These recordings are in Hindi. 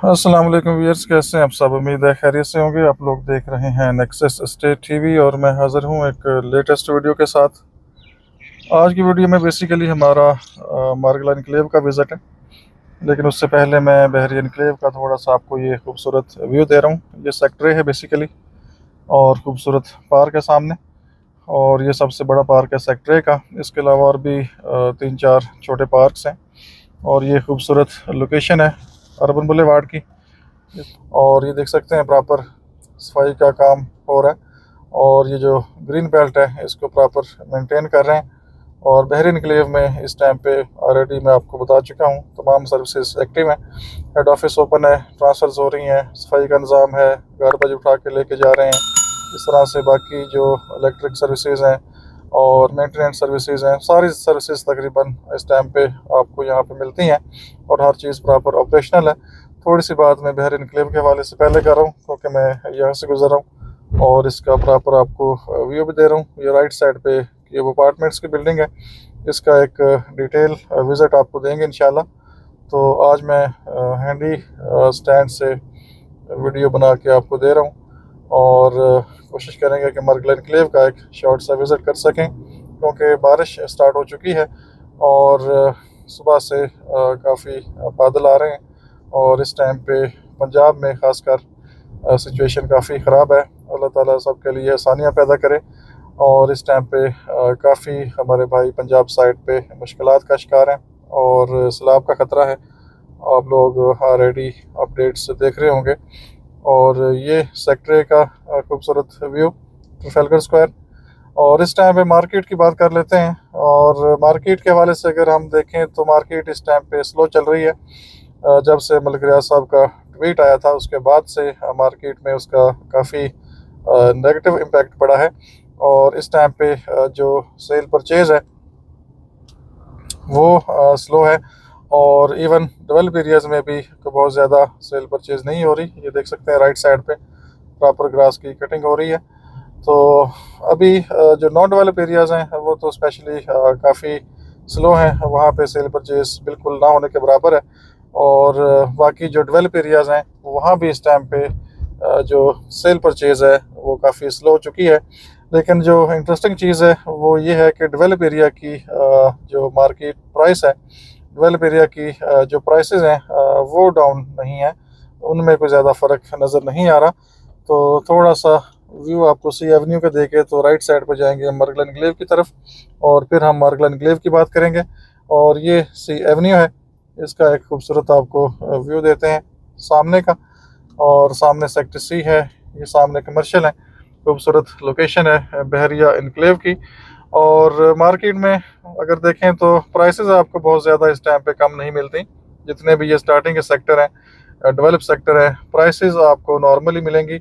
अस्सलाम वालेकुम व्यूअर्स, कैसे हैं आप सब। उम्मीद है खैरियत से होंगे। आप लोग देख रहे हैं नेक्सस स्टेट टीवी और मैं हाज़िर हूं एक लेटेस्ट वीडियो के साथ। आज की वीडियो में बेसिकली हमारा मार्गला इनक्लेव का विज़िट है, लेकिन उससे पहले मैं बहरी इनक्लेव का थोड़ा सा आपको ये खूबसूरत व्यू दे रहा हूं। ये सेक्टर है बेसिकली और खूबसूरत पार्क है सामने, और ये सबसे बड़ा पार्क है सेक्टर का। इसके अलावा और भी 3-4 छोटे पार्क्स हैं, और ये खूबसूरत लोकेशन है अर्बन बुलेवार्ड की। और ये देख सकते हैं प्रॉपर सफाई का काम हो रहा है, और ये जो ग्रीन बेल्ट है इसको प्रॉपर मेंटेन कर रहे हैं। और बहरी इनक्लेव में इस टाइम पे ऑलरेडी मैं आपको बता चुका हूँ तमाम सर्विसेज एक्टिव हैं। हेड ऑफिस ओपन है, ट्रांसफ़र्स हो रही हैं, सफाई का निज़ाम है, गार्बेज उठा के लेके जा रहे हैं। इस तरह से बाकी जो इलेक्ट्रिक सर्विसेज हैं और मेंटेनेंस सर्विसेज हैं, सारी सर्विसेज तकरीबन इस टाइम पे आपको यहाँ पे मिलती हैं, और हर चीज़ प्रॉपर ऑपरेशनल है। थोड़ी सी बात मैं बहरी इनक्लेव के हवाले से पहले कर रहा हूँ, क्योंकि मैं यहाँ से गुजर रहा हूँ और इसका प्रॉपर आपको व्यू भी दे रहा हूँ। ये राइट साइड पे ये वो अपार्टमेंट्स की बिल्डिंग है, इसका एक डिटेल विज़िट आपको देंगे इंशाल्लाह। तो आज मैं हैंडी स्टैंड से वीडियो बना के आपको दे रहा हूँ, और कोशिश करेंगे कि मार्गला इनक्लेव का एक शॉर्ट सा विज़िट कर सकें, क्योंकि बारिश स्टार्ट हो चुकी है और सुबह से काफ़ी बादल आ रहे हैं। और इस टाइम पे पंजाब में ख़ासकर सिचुएशन काफ़ी ख़राब है। अल्लाह ताला सबके लिए आसानियाँ पैदा करे। और इस टाइम पे काफ़ी हमारे भाई पंजाब साइड पे मुश्किलात का शिकार हैं और सैलाब का ख़तरा है। आप लोग ऑलरेडी अपडेट्स देख रहे होंगे। और ये सेक्टर का खूबसूरत व्यू ट्रफेलगर स्क्वायर। और इस टाइम पे मार्केट की बात कर लेते हैं। और मार्केट के हवाले से अगर हम देखें तो मार्केट इस टाइम पे स्लो चल रही है। जब से मलिक रियाज साहब का ट्वीट आया था उसके बाद से मार्केट में उसका काफ़ी नेगेटिव इम्पैक्ट पड़ा है। और इस टाइम पे जो सेल परचेज़ है वो स्लो है, और इवन डेवलप एरियाज़ में भी बहुत ज़्यादा सेल परचेज़ नहीं हो रही। ये देख सकते हैं राइट साइड पे प्रॉपर ग्रास की कटिंग हो रही है। तो अभी जो नॉन डेवलप एरियाज़ हैं वो तो स्पेशली काफ़ी स्लो हैं, वहाँ पे सेल परचेज़ बिल्कुल ना होने के बराबर है। और बाकी जो डेवलप एरियाज़ हैं वहाँ भी इस टाइम पे जो सेल परचेज़ है वो काफ़ी स्लो हो चुकी है। लेकिन जो इंटरेस्टिंग चीज़ है वो ये है कि डेवलप एरिया की जो मार्केट प्राइस है, डेवलप एरिया की जो प्राइसेस हैं वो डाउन नहीं है, उनमें कोई ज़्यादा फ़र्क नज़र नहीं आ रहा। तो थोड़ा सा व्यू आपको सी एवेन्यू का देखे तो राइट साइड पर जाएंगे मार्गला इनक्लेव की तरफ, और फिर हम मार्गला इनक्लेव की बात करेंगे। और ये सी एवेन्यू है, इसका एक खूबसूरत आपको व्यू देते हैं सामने का। और सामने सेक्टर सी है, ये सामने कमर्शियल है, खूबसूरत लोकेशन है बहरिया इनक्लेव की। और मार्केट में अगर देखें तो प्राइसेस आपको बहुत ज़्यादा इस टाइम पे कम नहीं मिलती। जितने भी ये स्टार्टिंग के सेक्टर हैं, डेवलप सेक्टर है, प्राइसेस आपको नॉर्मली मिलेंगी।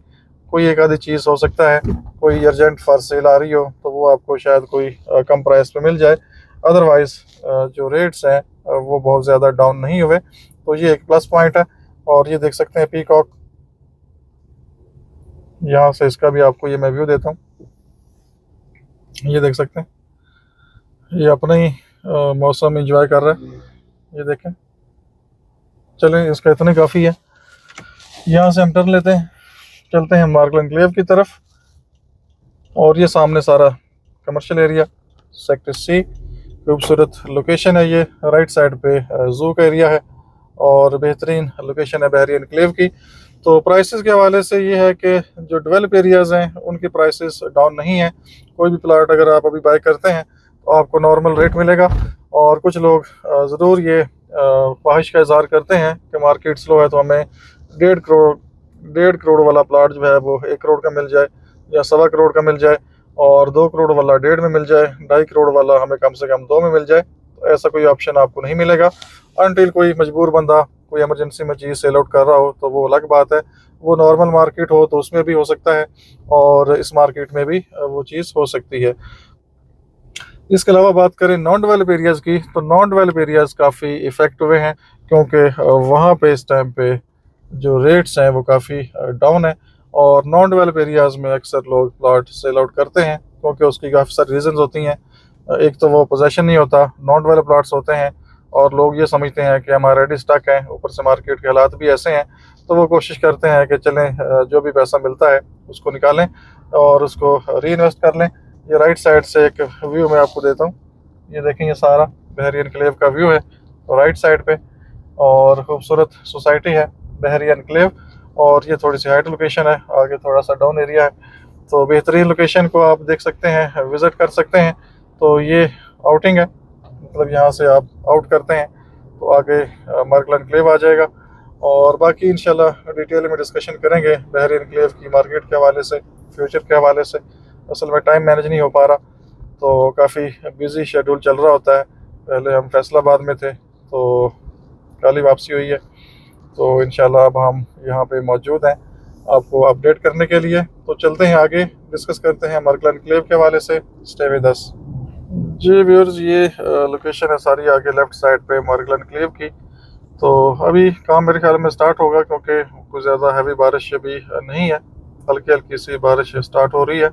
कोई एक आधी चीज़ हो सकता है, कोई अर्जेंट फॉर सेल आ रही हो तो वो आपको शायद कोई कम प्राइस पे मिल जाए। अदरवाइज़ जो रेट्स हैं वो बहुत ज़्यादा डाउन नहीं हुए, तो ये एक प्लस पॉइंट है। और ये देख सकते हैं पीकॉक, यहाँ से इसका भी आपको ये मैं व्यू देता हूँ। ये देख सकते हैं, ये अपना ही मौसम एंजॉय कर रहा है। ये देखें, चलें इसका इतना काफ़ी है। यहाँ से हम टर्न लेते हैं, चलते हैं मार्गला इनक्लेव की तरफ। और ये सामने सारा कमर्शियल एरिया सेक्टर सी, खूबसूरत लोकेशन है। ये राइट साइड पे जू का एरिया है और बेहतरीन लोकेशन है बहरी इनक्लेव की। तो प्राइसेस के हवाले से ये है कि जो डेवलप एरियाज़ हैं उनकी प्राइसेस डाउन नहीं है। कोई भी प्लाट अगर आप अभी बाय करते हैं तो आपको नॉर्मल रेट मिलेगा। और कुछ लोग ज़रूर ये ख्वाहिश का इज़हार करते हैं कि मार्केट स्लो है तो हमें 1.5 करोड़ वाला प्लाट जो है वो 1 करोड़ का मिल जाए, या 1.25 करोड़ का मिल जाए, और 2 करोड़ वाला 1.5 में मिल जाए, 2.5 करोड़ वाला हमें कम से कम 2 में मिल जाए। तो ऐसा कोई ऑप्शन आपको नहीं मिलेगा अनटिल कोई मजबूर बंदा कोई इमरजेंसी में चीज़ सेल आउट कर रहा हो, तो वो अलग बात है। वो नॉर्मल मार्केट हो तो उसमें भी हो सकता है, और इस मार्केट में भी वो चीज़ हो सकती है। इसके अलावा बात करें नॉन डेवलप एरियाज़ की, तो नॉन डेवलप एरियाज़ काफ़ी इफ़ेक्ट हुए हैं, क्योंकि वहाँ पे इस टाइम पे जो रेट्स हैं वो काफ़ी डाउन है। और नॉन डेवलप एरियाज़ में अक्सर लोग प्लॉट सेल आउट करते हैं, क्योंकि उसकी काफ़ी सारी रीज़न्स होती हैं। एक तो वो पोजेशन नहीं होता, नॉन डेवलप प्लॉट्स होते हैं और लोग ये समझते हैं कि हमारा रेडी स्टॉक है, ऊपर से मार्केट के हालात भी ऐसे हैं तो वो कोशिश करते हैं कि चलें जो भी पैसा मिलता है उसको निकालें और उसको री इन्वेस्ट कर लें। ये राइट साइड से एक व्यू मैं आपको देता हूँ। ये देखें, ये सारा बहरी एनक्लेव का व्यू है तो राइट साइड पे, और खूबसूरत सोसाइटी है बहरी एनक्लेव। और ये थोड़ी सी हाइट लोकेशन है, आगे थोड़ा सा डाउन एरिया है, तो बेहतरीन लोकेशन को आप देख सकते हैं, विज़िट कर सकते हैं। तो ये आउटिंग है, मतलब यहाँ से आप आउट करते हैं तो आगे मार्गल एनक्लेव आ जाएगा। और बाकी इंशाल्लाह डिटेल में डिस्कशन करेंगे बहरी एनक्लेव की मार्केट के हवाले से, फ्यूचर के हवाले से। असल में टाइम मैनेज नहीं हो पा रहा, तो काफ़ी बिज़ी शेड्यूल चल रहा होता है। पहले हम फैसलाबाद में थे तो कल ही वापसी हुई है, तो इंशाल्लाह अब हम यहाँ पे मौजूद हैं आपको अपडेट करने के लिए। तो चलते हैं आगे, डिस्कस करते हैं मार्गल एनक्लेव के हवाले से। Stay with us. जी व्यूअर्स, ये लोकेशन है सारी आगे लेफ़्ट साइड पे मार्गल एनक्लेव की। तो अभी काम मेरे ख्याल में स्टार्ट होगा, क्योंकि कोई ज़्यादा हैवी बारिश अभी नहीं है, हल्की हल्की सी बारिश स्टार्ट हो रही है,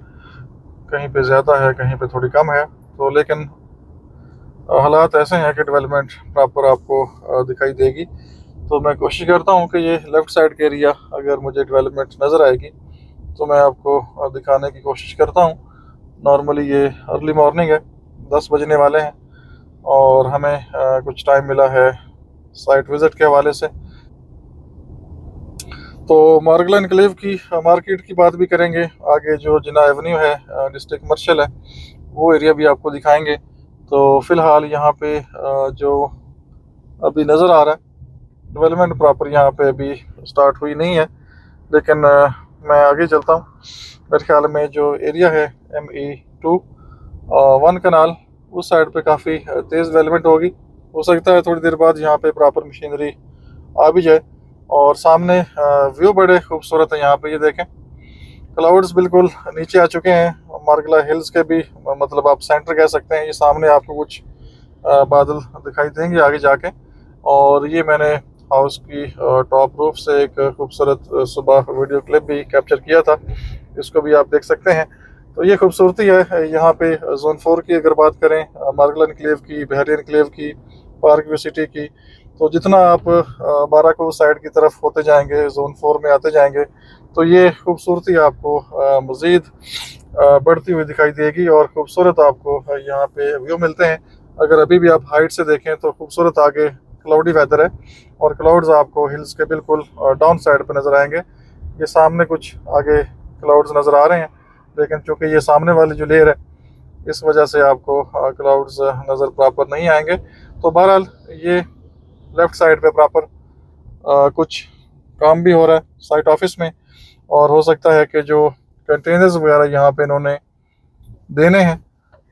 कहीं पे ज़्यादा है कहीं पे थोड़ी कम है। तो लेकिन हालात ऐसे हैं कि डेवलपमेंट प्रॉपर आपको दिखाई देगी। तो मैं कोशिश करता हूँ कि ये लेफ़्ट साइड के एरिया अगर मुझे डेवलपमेंट नज़र आएगी तो मैं आपको दिखाने की कोशिश करता हूँ। नॉर्मली ये अर्ली मॉर्निंग है, 10 बजने वाले हैं और हमें कुछ टाइम मिला है साइट विज़िट के हवाले से। तो मार्गल एनक्लेव की मार्केट की बात भी करेंगे, आगे जो जिन्ना एवेन्यू है डिस्ट्रिक्ट कमर्शियल है वो एरिया भी आपको दिखाएंगे। तो फ़िलहाल यहाँ पे जो अभी नज़र आ रहा है डेवलपमेंट प्रॉपर यहाँ पे अभी स्टार्ट हुई नहीं है, लेकिन मैं आगे चलता हूँ। मेरे ख्याल में जो एरिया है ME2 1 कनाल, उस साइड पे काफ़ी तेज़ डेवलपमेंट होगी। हो सकता है थोड़ी देर बाद यहाँ पे प्रॉपर मशीनरी आ भी जाए। और सामने व्यू बड़े खूबसूरत है यहाँ पे, ये देखें क्लाउड्स बिल्कुल नीचे आ चुके हैं, मार्गला हिल्स के भी, मतलब आप सेंटर कह सकते हैं। ये सामने आपको कुछ बादल दिखाई देंगे आगे जाके। और ये मैंने हाउस की टॉप रूफ से एक खूबसूरत सुबह वीडियो क्लिप भी कैप्चर किया था, इसको भी आप देख सकते हैं। तो ये खूबसूरती है यहाँ पे जोन 4 की अगर बात करें, मार्गल एनक्लेव की, बहरी एनक्लेव की, पार्क व्यू सिटी की। तो जितना आप बाराको साइड की तरफ होते जाएंगे, जोन 4 में आते जाएंगे, तो ये खूबसूरती आपको मज़ीद बढ़ती हुई दिखाई देगी और खूबसूरत आपको यहाँ पे व्यू मिलते हैं। अगर अभी भी आप हाइट से देखें तो खूबसूरत आगे क्लाउडी वेदर है और क्लाउड्स आपको हिल्स के बिल्कुल डाउन साइड पर नज़र आएंगे। ये सामने कुछ आगे क्लाउड्स नज़र आ रहे हैं, लेकिन चूँकि ये सामने वाली जो लेयर है इस वजह से आपको क्लाउड्स नज़र प्रॉपर नहीं आएंगे। तो बहरहाल ये लेफ़्ट साइड पे प्रॉपर कुछ काम भी हो रहा है साइट ऑफिस में, और हो सकता है कि जो कंटेनर्स वगैरह यहाँ पे इन्होंने देने हैं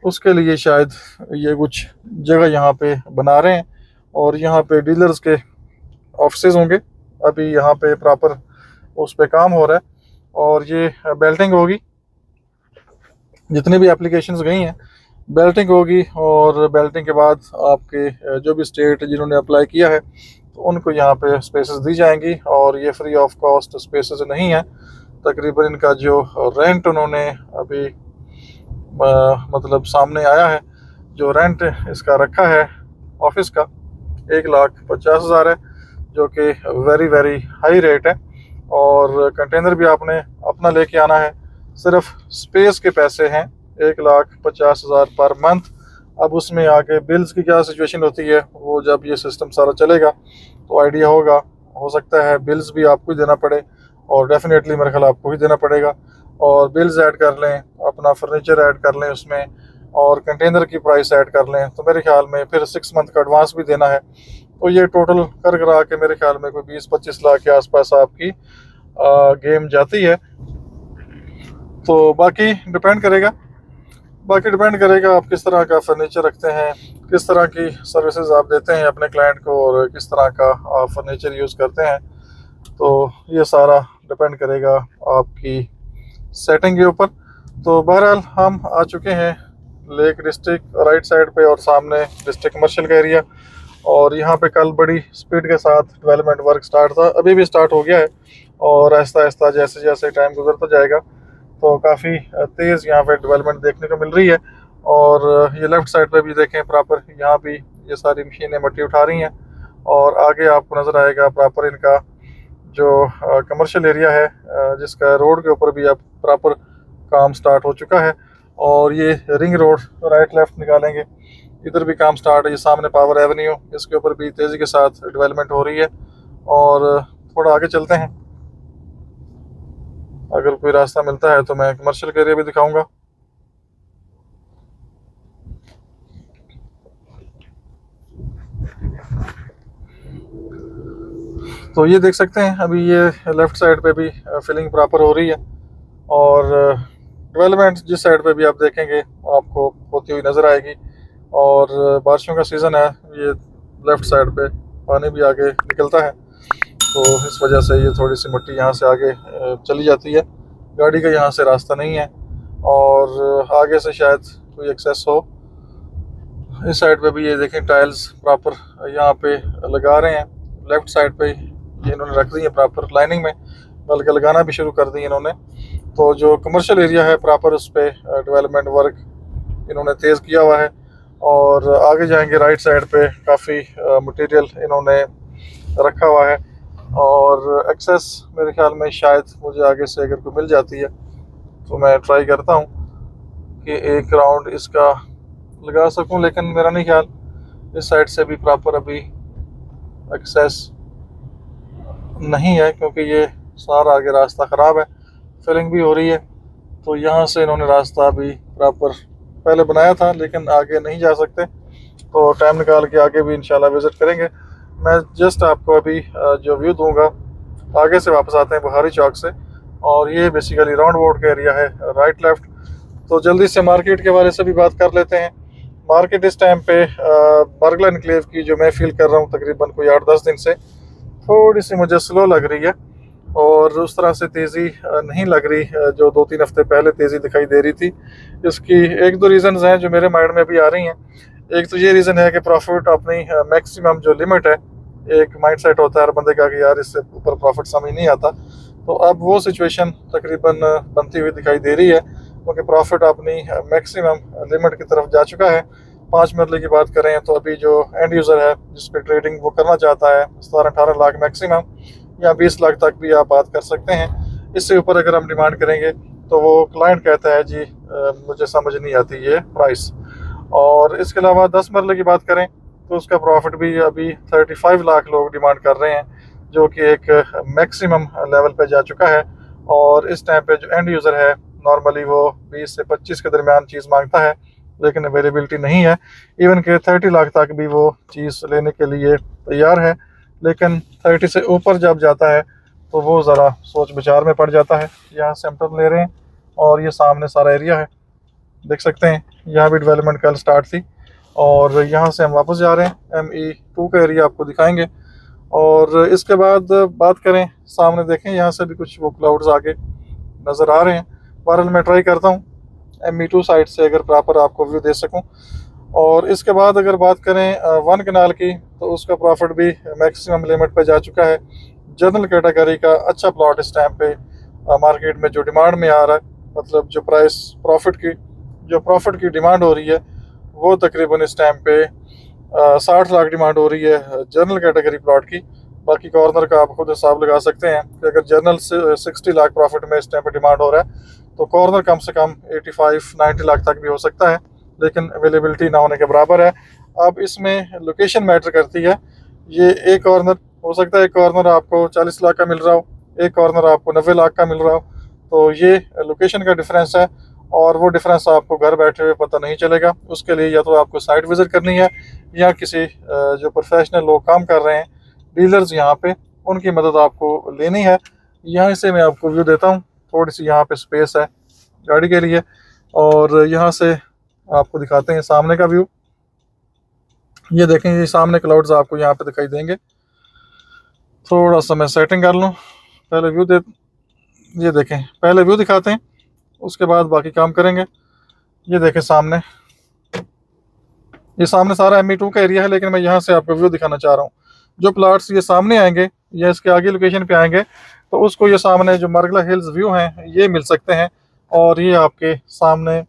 उसके लिए शायद ये कुछ जगह यहाँ पे बना रहे हैं। और यहाँ पे डीलर्स के ऑफिसेज होंगे, अभी यहाँ पे प्रॉपर उस पे काम हो रहा है। और ये बेल्टिंग होगी, जितनी भी एप्लीकेशंस गई हैं बेल्टिंग होगी, और बेल्टिंग के बाद आपके जो भी स्टेट जिन्होंने अप्लाई किया है तो उनको यहाँ पे स्पेसेस दी जाएंगी। और ये फ्री ऑफ कॉस्ट स्पेसेस नहीं है, तकरीबन इनका जो रेंट उन्होंने अभी मतलब सामने आया है, जो रेंट इसका रखा है ऑफिस का 1,50,000 है, जो कि वेरी वेरी हाई रेट है। और कंटेनर भी आपने अपना लेके आना है, सिर्फ स्पेस के पैसे हैं 1,50,000 पर मंथ। अब उसमें आगे बिल्स की क्या सिचुएशन होती है वो जब ये सिस्टम सारा चलेगा तो आइडिया होगा। हो सकता है बिल्स भी आपको ही देना पड़े, और डेफिनेटली मेरे ख्याल आपको ही देना पड़ेगा। और बिल्स ऐड कर लें, अपना फर्नीचर ऐड कर लें उसमें, और कंटेनर की प्राइस ऐड कर लें, तो मेरे ख्याल में फिर 6 मंथ का एडवांस भी देना है। तो ये टोटल कर करा के मेरे ख्याल में कोई 20-25 लाख के आसपास आपकी गेम जाती है। तो बाकी डिपेंड करेगा आप किस तरह का फर्नीचर रखते हैं, किस तरह की सर्विसेज आप देते हैं अपने क्लाइंट को, और किस तरह का आप फर्नीचर यूज़ करते हैं। तो ये सारा डिपेंड करेगा आपकी सेटिंग के ऊपर। तो बहरहाल हम आ चुके हैं लेक डिस्ट्रिक्ट राइट साइड पे, और सामने डिस्ट्रिक्ट कमर्शियल का एरिया। और यहाँ पे कल बड़ी स्पीड के साथ डेवलपमेंट वर्क स्टार्ट था, अभी भी स्टार्ट हो गया है, और आहिस्ता आहिस्ता जैसे जैसे टाइम गुजरता जाएगा तो काफ़ी तेज़ यहाँ पे डेवलपमेंट देखने को मिल रही है। और ये लेफ़्ट साइड पे भी देखें प्रॉपर, यहाँ भी ये सारी मशीनें मट्टी उठा रही हैं, और आगे आपको नज़र आएगा प्रॉपर इनका जो कमर्शियल एरिया है जिसका रोड के ऊपर भी अब प्रॉपर काम स्टार्ट हो चुका है। और ये रिंग रोड राइट लेफ्ट निकालेंगे, इधर भी काम स्टार्ट है। ये सामने पावर एवेन्यू, इसके ऊपर भी तेज़ी के साथ डेवलपमेंट हो रही है। और थोड़ा आगे चलते हैं, अगर कोई रास्ता मिलता है तो मैं कमर्शियल एरिया भी दिखाऊंगा। तो ये देख सकते हैं अभी ये लेफ़्ट साइड पे भी फिलिंग प्रॉपर हो रही है। और डेवलपमेंट जिस साइड पे भी आप देखेंगे आपको होती हुई नज़र आएगी। और बारिशों का सीज़न है, ये लेफ़्ट साइड पे पानी भी आगे निकलता है, तो इस वजह से ये थोड़ी सी मिट्टी यहाँ से आगे चली जाती है। गाड़ी का यहाँ से रास्ता नहीं है और आगे से शायद कोई एक्सेस हो। इस साइड पे भी ये देखें टाइल्स प्रॉपर यहाँ पे लगा रहे हैं, लेफ़्ट साइड पे ये इन्होंने रख दी है प्रॉपर लाइनिंग में, बल्कि लगाना भी शुरू कर दी इन्होंने। तो जो कमर्शियल एरिया है प्रॉपर उस पर डेवलपमेंट वर्क इन्होंने तेज़ किया हुआ है। और आगे जाएंगे राइट साइड पे काफ़ी मटेरियल इन्होंने रखा हुआ है। और एक्सेस मेरे ख्याल में शायद मुझे आगे से अगर कोई मिल जाती है तो मैं ट्राई करता हूँ कि एक राउंड इसका लगा सकूँ, लेकिन मेरा नहीं ख्याल इस साइड से भी प्रॉपर अभी एक्सेस नहीं है, क्योंकि ये सारा आगे रास्ता ख़राब है, फिलिंग भी हो रही है। तो यहाँ से इन्होंने रास्ता अभी प्रॉपर पहले बनाया था, लेकिन आगे नहीं जा सकते, तो टाइम निकाल के आगे भी इंशाल्लाह विज़िट करेंगे। मैं जस्ट आपको अभी जो व्यू दूंगा, आगे से वापस आते हैं बुहारी चौक से, और ये बेसिकली राउंड बोर्ड का एरिया है राइट लेफ्ट। तो जल्दी से मार्केट के बारे से भी बात कर लेते हैं। मार्केट इस टाइम पे बर्गला एनक्लेव की जो मैं फील कर रहा हूँ तकरीबन कोई 8-10 दिन से थोड़ी सी मुझे स्लो लग रही है, और उस तरह से तेज़ी नहीं लग रही जो 2-3 हफ्ते पहले तेज़ी दिखाई दे रही थी। इसकी 1-2 रीज़न्स हैं जो मेरे माइंड में भी आ रही हैं। एक तो ये रीज़न है कि प्रॉफिट अपनी मैक्सिमम जो लिमिट है, एक माइंड सेट होता है हर बंदे का कि यार इससे ऊपर प्रॉफिट समझ नहीं आता, तो अब वो सिचुएशन तकरीबन बनती हुई दिखाई दे रही है, क्योंकि प्रॉफिट अपनी मैक्सिमम लिमिट की तरफ जा चुका है। 5 मरले की बात करें तो अभी जो एंड यूज़र है जिस पे ट्रेडिंग वो करना चाहता है 17-18 लाख मैक्सिमम, या 20 लाख तक भी आप बात कर सकते हैं। इससे ऊपर अगर हम डिमांड करेंगे तो वो क्लाइंट कहता है जी मुझे समझ नहीं आती ये प्राइस। और इसके अलावा 10 मरले की बात करें तो उसका प्रॉफिट भी अभी 35 लाख लोग डिमांड कर रहे हैं, जो कि एक मैक्सिमम लेवल पे जा चुका है। और इस टाइम पे जो एंड यूज़र है नॉर्मली वो 20 से 25 के दरमियान चीज़ मांगता है, लेकिन अवेलेबिलिटी नहीं है। इवन के 30 लाख तक भी वो चीज़ लेने के लिए तैयार है, लेकिन 30 से ऊपर जब जाता है तो वो ज़रा सोच विचार में पड़ जाता है। यहाँ से हम टर्न ले रहे हैं और ये सामने सारा एरिया है, देख सकते हैं यहाँ भी डेवलपमेंट कल स्टार्ट थी। और यहाँ से हम वापस जा रहे हैं, ME2 का एरिया आपको दिखाएंगे। और इसके बाद बात करें, सामने देखें यहाँ से भी कुछ वो क्लाउड्स आगे नज़र आ रहे हैं। बहरहाल मैं ट्राई करता हूँ ME2 साइड से अगर प्रॉपर आपको व्यू दे सकूँ। और इसके बाद अगर बात करें 1 कनाल की, तो उसका प्रॉफिट भी मैक्सिमम लिमिट पे जा चुका है। जनरल कैटेगरी का अच्छा प्लॉट इस टाइम पे मार्केट में जो डिमांड में आ रहा है, मतलब जो प्राइस प्रॉफिट की डिमांड हो रही है वो तकरीबन इस टाइम पे 60 लाख डिमांड हो रही है जनरल कैटेगरी प्लॉट की। बाकी कॉर्नर का आप खुद हिसाब लगा सकते हैं कि अगर जनरल से 60 लाख प्रॉफिट में इस टाइम पे डिमांड हो रहा है तो कॉर्नर कम से कम 85-90 लाख तक भी हो सकता है, लेकिन अवेलेबिलिटी ना होने के बराबर है। अब इसमें लोकेशन मैटर करती है। ये एक कॉर्नर हो सकता है, एक कॉर्नर आपको 40 लाख का मिल रहा हो, एक कॉर्नर आपको 90 लाख का मिल रहा हो, तो ये लोकेशन का डिफरेंस है। और वो डिफरेंस आपको घर बैठे हुए पता नहीं चलेगा। उसके लिए या तो आपको साइट विज़िट करनी है, या किसी जो प्रोफेशनल लोग काम कर रहे हैं डीलर्स यहाँ पे, उनकी मदद आपको लेनी है। यहाँ से मैं आपको व्यू देता हूँ, थोड़ी सी यहाँ पे स्पेस है गाड़ी के लिए, और यहाँ से आपको दिखाते हैं सामने का व्यू। ये देखें, ये सामने क्लाउड्स आपको यहाँ पे दिखाई देंगे। थोड़ा सा मैं सेटिंग कर लूँ, पहले व्यू ये देखें, पहले व्यू दिखाते हैं, उसके बाद बाकी काम करेंगे। ये देखें सामने, ये सामने सारा ME2 का एरिया है, लेकिन मैं यहाँ से आपको व्यू दिखाना चाह रहा हूँ। जो प्लाट्स ये सामने आएंगे या इसके आगे लोकेशन पे आएंगे तो उसको ये सामने जो मरगला हिल्स व्यू हैं ये मिल सकते हैं। और ये आपके सामने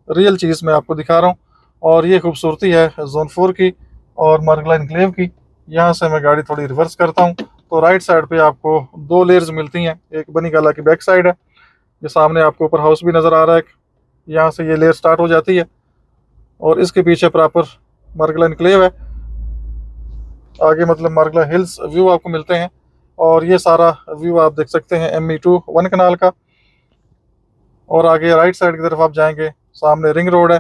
रियल चीज़ मैं आपको दिखा रहा हूँ, और ये खूबसूरती है जोन 4 की और मरगला एनक्लेव की। यहाँ से मैं गाड़ी थोड़ी रिवर्स करता हूँ तो राइट साइड पे आपको 2 लेयर्स मिलती हैं। एक बनी गाला की बैक साइड है, ये सामने आपको ऊपर हाउस भी नज़र आ रहा है, यहाँ से ये लेयर स्टार्ट हो जाती है और इसके पीछे प्रॉपर मार्गला इनक्लेव है, आगे मतलब मार्गला हिल्स व्यू आपको मिलते हैं। और ये सारा व्यू आप देख सकते हैं ME2 1 कनाल का। और आगे राइट साइड की तरफ आप जाएंगे, सामने रिंग रोड है,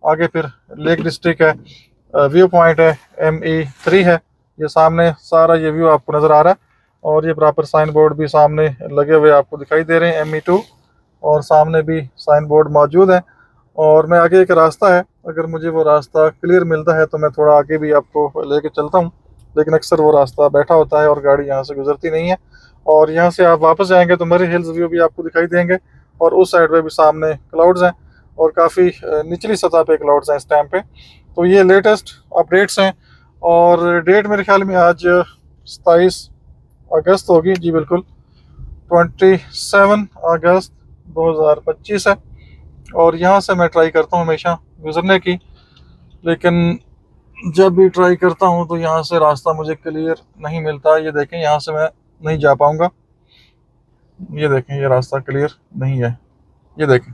आगे फिर लेक डिस्ट्रिक्ट है, व्यू पॉइंट है, ME3 है। ये सामने सारा ये व्यू आपको नज़र आ रहा है और ये प्रॉपर साइन बोर्ड भी सामने लगे हुए आपको दिखाई दे रहे हैं ME2, और सामने भी साइन बोर्ड मौजूद है। और मैं आगे एक रास्ता है, अगर मुझे वो रास्ता क्लियर मिलता है तो मैं थोड़ा आगे भी आपको लेके चलता हूँ, लेकिन अक्सर वो रास्ता बैठा होता है और गाड़ी यहाँ से गुजरती नहीं है। और यहाँ से आप वापस जाएंगे तो मरी हिल्स व्यू भी आपको दिखाई देंगे, और उस साइड पे भी सामने क्लाउड्स हैं और काफ़ी निचली सतह पे क्लाउड्स हैं इस टाइम पे। तो ये लेटेस्ट अपडेट्स हैं और डेट मेरे ख्याल में आज 27 अगस्त होगी, जी बिल्कुल 27 अगस्त 2025 है। और यहाँ से मैं ट्राई करता हूँ हमेशा गुजरने की, लेकिन जब भी ट्राई करता हूँ तो यहाँ से रास्ता मुझे क्लियर नहीं मिलता। ये देखें, यहाँ से मैं नहीं जा पाऊँगा, ये देखें ये रास्ता क्लियर नहीं है, ये देखें,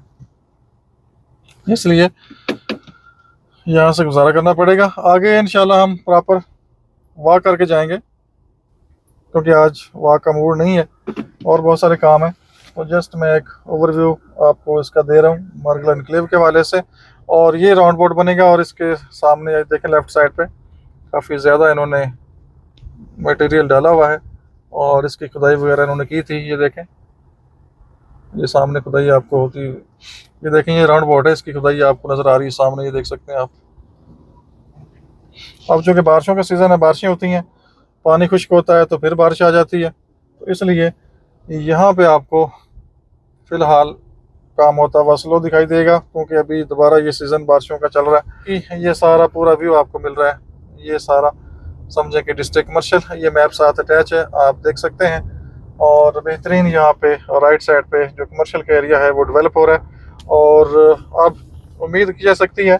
इसलिए यहाँ से गुजारा करना पड़ेगा। आगे इंशाल्लाह हम प्रॉपर वॉक करके जाएंगे, क्योंकि आज वॉक का मूड नहीं है और बहुत सारे काम हैं। तो जस्ट मैं एक ओवरव्यू आपको इसका दे रहा हूँ मार्गला इनक्लेव के वाले से। और ये राउंड बोर्ड बनेगा और इसके सामने देखें लेफ़्ट साइड पे काफ़ी ज़्यादा इन्होंने मटेरियल डाला हुआ है और इसकी खुदाई वगैरह इन्होंने की थी। ये देखें, ये सामने खुदाई आपको होती, ये देखें ये राउंड बोर्ड है, इसकी खुदाई आपको नज़र आ रही है सामने, ये देख सकते हैं आप। अब चूँकि बारिशों का सीज़न है, बारिशें होती हैं, पानी खुश्क होता है तो फिर बारिश आ जाती है, तो इसलिए यहाँ पे आपको फ़िलहाल काम होता हुआ स्लो दिखाई देगा, क्योंकि अभी दोबारा ये सीज़न बारिशों का चल रहा है। ये सारा पूरा व्यू आपको मिल रहा है, ये सारा समझें कि डिस्ट्रिक्ट कमर्शियल, ये मैप साथ अटैच है, आप देख सकते हैं। और बेहतरीन यहाँ पे राइट साइड पे जो कमर्शियल का एरिया है वो डेवलप हो रहा है, और अब उम्मीद की जा सकती है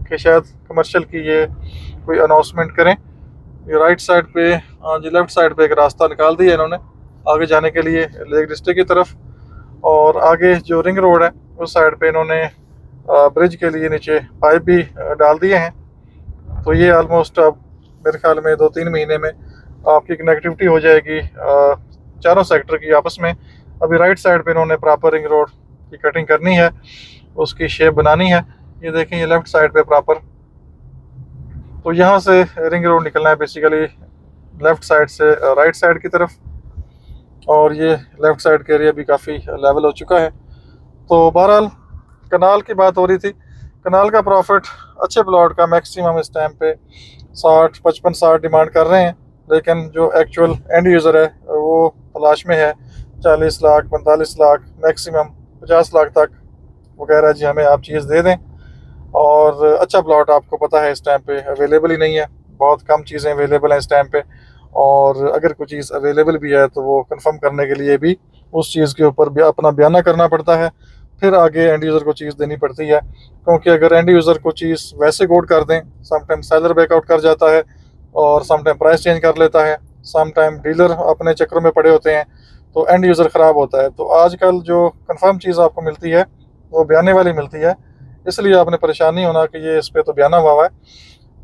कि शायद कमर्शियल की ये कोई अनाउंसमेंट करें। ये राइट साइड पे, जी लेफ़्ट साइड पे एक रास्ता निकाल दिया इन्होंने आगे जाने के लिए लेक डिस्ट्रिक्ट की तरफ, और आगे जो रिंग रोड है उस साइड पे इन्होंने ब्रिज के लिए नीचे पाइप भी डाल दिए हैं। तो ये ऑलमोस्ट अब मेरे ख्याल में 2-3 महीने में आपकी कनेक्टिविटी हो जाएगी चारों सेक्टर की आपस में। अभी राइट साइड पे इन्होंने प्रॉपर रिंग रोड की कटिंग करनी है, उसकी शेप बनानी है। ये देखें ये लेफ़्ट साइड पे प्रॉपर, तो यहाँ से रिंग रोड निकलना है बेसिकली लेफ़्ट साइड से राइट साइड की तरफ, और ये लेफ़्ट साइड का एरिया भी काफ़ी लेवल हो चुका है। तो बहरहाल कनाल की बात हो रही थी, कनाल का प्रॉफिट अच्छे प्लॉट का मैक्सिमम इस टाइम पे 60-55-60 डिमांड कर रहे हैं, लेकिन जो एक्चुअल एंड यूज़र है वो तलाश में है 40 लाख 45 लाख मैक्सिमम 50 लाख तक वगैरह जी हमें आप चीज़ दे दें। और अच्छा प्लॉट आपको पता है इस टाइम पे अवेलेबल ही नहीं है, बहुत कम चीज़ें अवेलेबल हैं इस टाइम पे, और अगर कोई चीज़ अवेलेबल भी है तो वो कंफर्म करने के लिए भी उस चीज़ के ऊपर भी अपना बयाना करना पड़ता है, फिर आगे एंड यूज़र को चीज़ देनी पड़ती है। क्योंकि अगर एंड यूज़र को चीज़ वैसे कोड कर दें, समटाइम सेलर बैकआउट कर जाता है और समटाइम प्राइस चेंज कर लेता है, समटाइम डीलर अपने चक्रों में पड़े होते हैं, तो एंड यूज़र ख़राब होता है। तो आजकल जो कंफर्म चीज़ आपको मिलती है वो बयाने वाली मिलती है, इसलिए आपने परेशान नहीं होना कि ये इस पर तो बयाना हुआ है।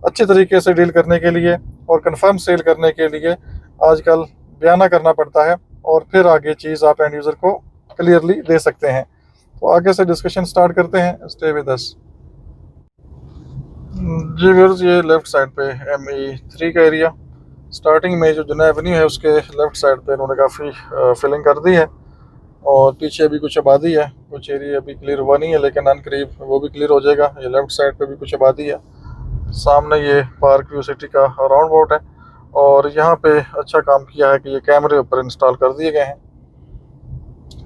अच्छे तरीके से डील करने के लिए और कंफर्म सेल करने के लिए आजकल बयाना करना पड़ता है, और फिर आगे चीज़ आप एंड यूज़र को क्लियरली दे सकते हैं। तो आगे से डिस्कशन स्टार्ट करते हैं, स्टे विद अस। जी व्यूअर्स, ये लेफ़्ट साइड पे ME3 का एरिया, स्टार्टिंग में जो जुना एवेन्यू है उसके लेफ़्ट साइड पे इन्होंने काफ़ी फिलिंग कर दी है, और पीछे भी कुछ आबादी है, कुछ एरिया अभी क्लियर हुआ नहीं है, लेकिन अन करीब वो भी क्लियर हो जाएगा। ये लेफ़्ट साइड पे भी कुछ आबादी है, सामने ये पार्क व्यू सिटी का राउंड बोट है, और यहाँ पे अच्छा काम किया है कि ये कैमरे ऊपर इंस्टॉल कर दिए गए हैं,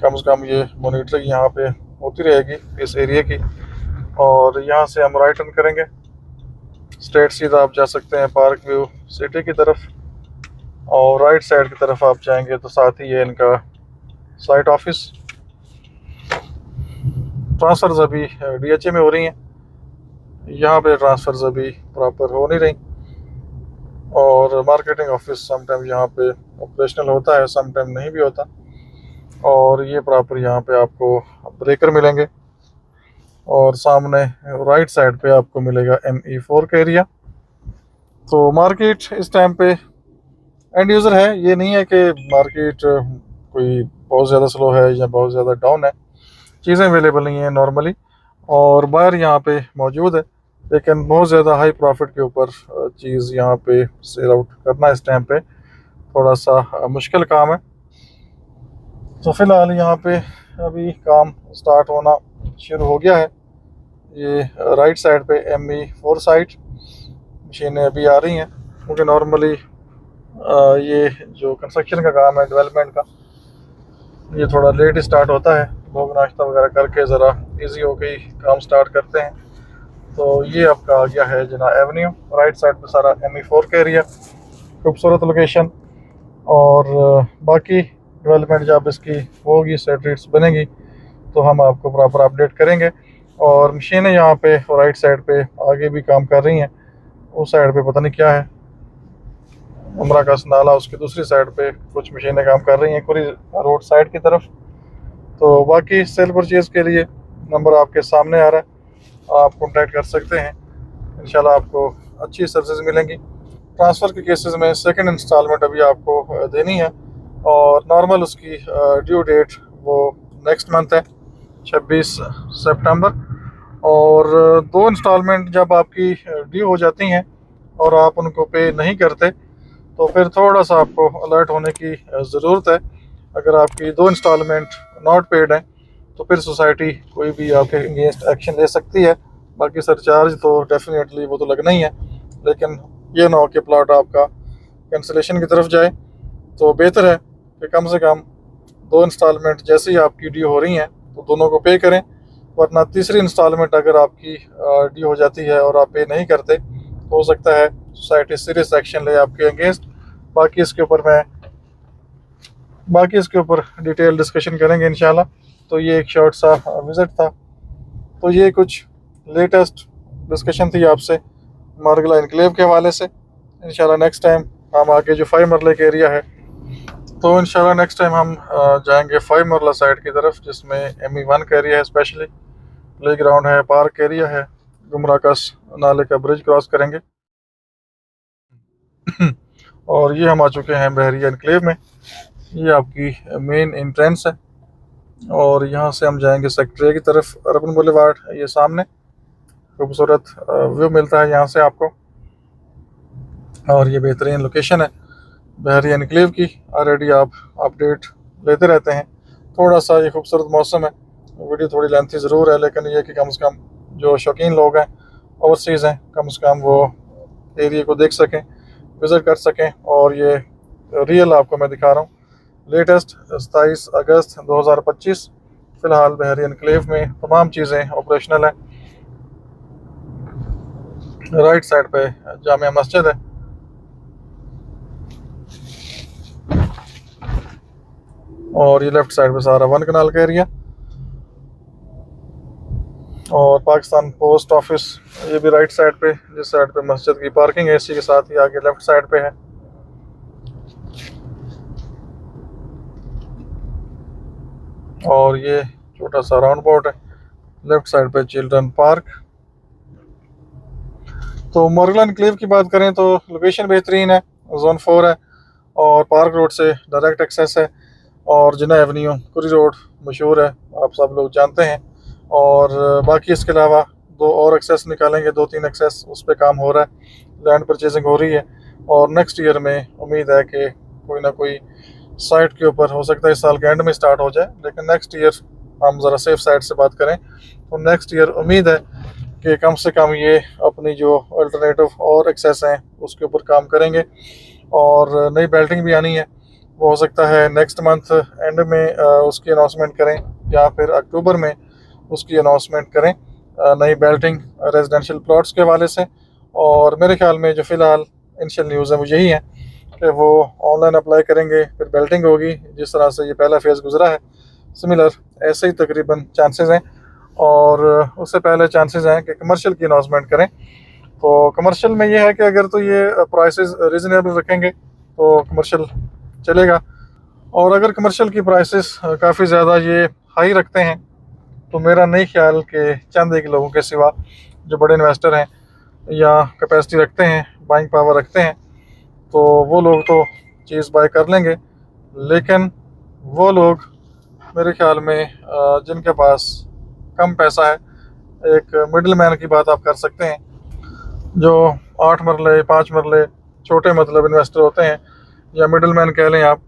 कम से कम ये मॉनिटरिंग यहाँ पे होती रहेगी इस एरिया की। और यहाँ से हम राइट टर्न करेंगे, स्ट्रेट सीधा आप जा सकते हैं पार्क व्यू सिटी की तरफ, और राइट साइड की तरफ आप जाएंगे तो साथ ही ये इनका साइट ऑफिस। ट्रांसफ़र्स अभी DHA में हो रही हैं, यहाँ पे ट्रांसफ़र्स अभी प्रॉपर हो नहीं रही, और मार्केटिंग ऑफिस समटाइम यहाँ पे ऑपरेशनल होता है, समटाइम नहीं भी होता। और ये प्रॉपर यहाँ पे आपको ब्रेकर मिलेंगे और सामने राइट साइड पे आपको मिलेगा ME4 का एरिया। तो मार्केट इस टाइम पे एंड यूज़र है, ये नहीं है कि मार्केट कोई बहुत ज़्यादा स्लो है या बहुत ज़्यादा डाउन है। चीज़ें अवेलेबल नहीं है नॉर्मली, और बायर यहाँ पे मौजूद है, लेकिन बहुत ज़्यादा हाई प्रॉफिट के ऊपर चीज़ यहाँ पे सेल आउट करना इस टाइम पे थोड़ा सा मुश्किल काम है। तो फ़िलहाल यहाँ पे अभी काम स्टार्ट होना शुरू हो गया है। ये राइट साइड पे ME4 साइट मशीनें अभी आ रही हैं, क्योंकि नॉर्मली ये जो कंस्ट्रक्शन का काम है, डेवलपमेंट का, ये थोड़ा लेट स्टार्ट होता है। लोग नाश्ता वगैरह करके ज़रा इजी हो गई काम स्टार्ट करते हैं। तो ये आपका आ गया है जिना एवेन्यू, राइट साइड पे सारा ME4 का एरिया, खूबसूरत लोकेशन। और बाकी डेवलपमेंट जब इसकी होगी, स्ट्रीट्स बनेगी, तो हम आपको प्रॉपर अपडेट करेंगे। और मशीनें यहाँ पे राइट साइड पे आगे भी काम कर रही हैं। उस साइड पे पता नहीं क्या है, उमरा का नाला, उसकी दूसरी साइड पे कुछ मशीनें काम कर रही हैं, कुरी रोड साइड की तरफ। तो बाकी सेल परचेज़ के लिए नंबर आपके सामने आ रहा है, आप कॉन्टैक्ट कर सकते हैं। इंशाल्लाह आपको अच्छी सर्विस मिलेंगी। ट्रांसफ़र के केसेस में सेकंड इंस्टॉलमेंट अभी आपको देनी है, और नॉर्मल उसकी ड्यू डेट वो नेक्स्ट मंथ है, 26 सितंबर। और 2 इंस्टॉलमेंट जब आपकी ड्यू हो जाती हैं और आप उनको पे नहीं करते, तो फिर थोड़ा सा आपको अलर्ट होने की ज़रूरत है। अगर आपकी 2 इंस्टॉलमेंट नॉट पेड हैं, तो फिर सोसाइटी कोई भी आपके अगेंस्ट एक्शन ले सकती है। बाकी सरचार्ज तो डेफिनेटली वो तो लगना ही है, लेकिन ये ना हो कि प्लॉट आपका कैंसिलेशन की तरफ जाए। तो बेहतर है कि कम से कम 2 इंस्टॉलमेंट जैसे ही आपकी ड्यू हो रही हैं तो दोनों को पे करें, वरना तीसरी इंस्टॉलमेंट अगर आपकी ड्यू हो जाती है और आप पे नहीं करते, तो हो सकता है सोसाइटी सीरियस एक्शन ले आपके अगेंस्ट। बाकी इसके ऊपर डिटेल डिस्कशन करेंगे इंशाल्लाह। तो ये एक शॉर्ट सा विज़िट था। तो ये कुछ लेटेस्ट डिस्कशन थी आपसे मार्गला इनक्लेव के हवाले से। इंशाल्लाह नेक्स्ट टाइम हम आगे जो 5 मरले का एरिया है, तो इंशाल्लाह नेक्स्ट टाइम हम जाएंगे 5 मरला साइड की तरफ, जिसमें ME1 का एरिया है, स्पेशली प्ले ग्राउंड है, पार्क एरिया है, गुमराकस नाले का ब्रिज क्रॉस करेंगे। और ये हम आ चुके हैं बहरिया इनक्लेव में। ये आपकी मेन एंट्रेंस है, और यहाँ से हम जाएंगे सेक्टर A की तरफ, अर्बन बुलेवार्ड। ये सामने खूबसूरत व्यू मिलता है यहाँ से आपको, और ये बेहतरीन लोकेशन है बहरिया इनक्लेव की। ऑलरेडी आप अपडेट लेते रहते हैं। थोड़ा सा ये खूबसूरत मौसम है, वीडियो थोड़ी लेंथी ज़रूर है, लेकिन ये कि कम से कम जो शौकीन लोग हैं, ओवरसीज़ हैं, कम से कम वो एरिया को देख सकें, विज़िट कर सकें। और ये रियल आपको मैं दिखा रहा हूँ, लेटेस्ट 27 अगस्त 2025। फ़िलहाल बहरिया इनक्लेव में तमाम चीज़ें ऑपरेशनल हैं। राइट साइड पे जामिया मस्जिद है, और ये लेफ़्ट साइड पे सारा 1 कनाल का एरिया। और पाकिस्तान पोस्ट ऑफिस ये भी राइट साइड पे, जिस साइड पे मस्जिद की पार्किंग है, इसी के साथ ही आगे लेफ़्ट साइड पे है। और ये छोटा सा राउंड बोट है, लेफ़्ट साइड पे चिल्ड्रन पार्क। तो मार्गला इनक्लेव की बात करें तो लोकेशन बेहतरीन है, जोन 4 है, और पार्क रोड से डायरेक्ट एक्सेस है। और जिना एवेन्यू कुरी रोड मशहूर है, आप सब लोग जानते हैं। और बाकी इसके अलावा 2 और एक्सेस निकालेंगे, 2-3 एक्सेस उस पर काम हो रहा है, लैंड परचेजिंग हो रही है। और नेक्स्ट ईयर में उम्मीद है कि कोई ना कोई साइट के ऊपर, हो सकता है इस साल के एंड में स्टार्ट हो जाए, लेकिन नेक्स्ट ईयर हम ज़रा सेफ साइड से बात करें तो नेक्स्ट ईयर उम्मीद है कि कम से कम ये अपनी जो अल्टरनेटिव और एक्सेस हैं उसके ऊपर काम करेंगे। और नई बेल्टिंग भी आनी है, वो हो सकता है नेक्स्ट मंथ एंड में उसकी अनाउंसमेंट करें, या फिर अक्टूबर में उसकी अनाउंसमेंट करें, नई बेल्टिंग रेजिडेंशियल प्लॉट्स के हवाले से। और मेरे ख्याल में जो फ़िलहाल इनिशियल न्यूज़ है वो यही है कि वो ऑनलाइन अप्लाई करेंगे, फिर बेल्टिंग होगी। जिस तरह से ये पहला फेज़ गुजरा है, सिमिलर ऐसे ही तकरीबन चांसेस हैं। और उससे पहले चांसेस हैं कि कमर्शियल की अनाउंसमेंट करें। तो कमर्शियल में ये है कि अगर तो ये प्राइसेस रीज़नेबल रखेंगे तो कमर्शियल चलेगा, और अगर कमर्शियल की प्राइसेस काफ़ी ज़्यादा ये हाई रखते हैं तो मेरा नहीं ख्याल कि चंद एक लोगों के सिवा जो बड़े इन्वेस्टर हैं या कैपेसिटी रखते हैं, बाइंग पावर रखते हैं, तो वो लोग तो चीज़ बाय कर लेंगे। लेकिन वो लोग मेरे ख्याल में जिनके पास कम पैसा है, एक मिडिल मैन की बात आप कर सकते हैं, जो 8 मरले 5 मरले छोटे मतलब इन्वेस्टर होते हैं या मिडिल मैन कह लें आप,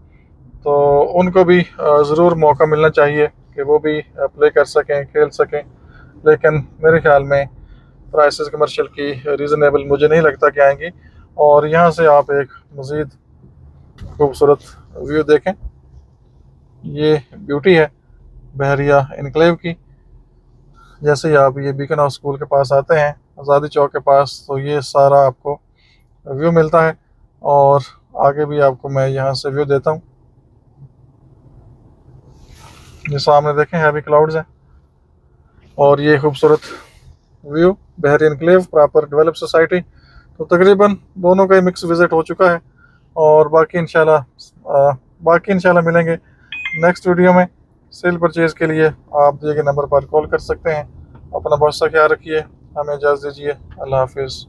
तो उनको भी ज़रूर मौका मिलना चाहिए कि वो भी प्ले कर सकें, खेल सकें। लेकिन मेरे ख्याल में प्राइसेस कमर्शियल की रीज़नेबल मुझे नहीं लगता कि आएंगी। और यहाँ से आप एक मज़ीद खूबसूरत व्यू देखें, ये ब्यूटी है बहरिया इनक्लेव की। जैसे ही आप ये बीकन हाउस स्कूल के पास आते हैं, आज़ादी चौक के पास, तो ये सारा आपको व्यू मिलता है। और आगे भी आपको मैं यहाँ से व्यू देता हूँ। ये सामने देखें हैवी क्लाउड्स हैं, और ये खूबसूरत व्यू बहरी इनक्लेव प्रॉपर डेवलप सोसाइटी। तो तकरीबन दोनों का ही मिक्स विज़िट हो चुका है, और बाकी इंशाल्लाह मिलेंगे नेक्स्ट वीडियो में। सेल परचेज़ के लिए आप दिए गए नंबर पर कॉल कर सकते हैं। अपना बहुत सा ख्याल रखिए, हमें इजाज़त दीजिए। अल्लाह हाफिज़।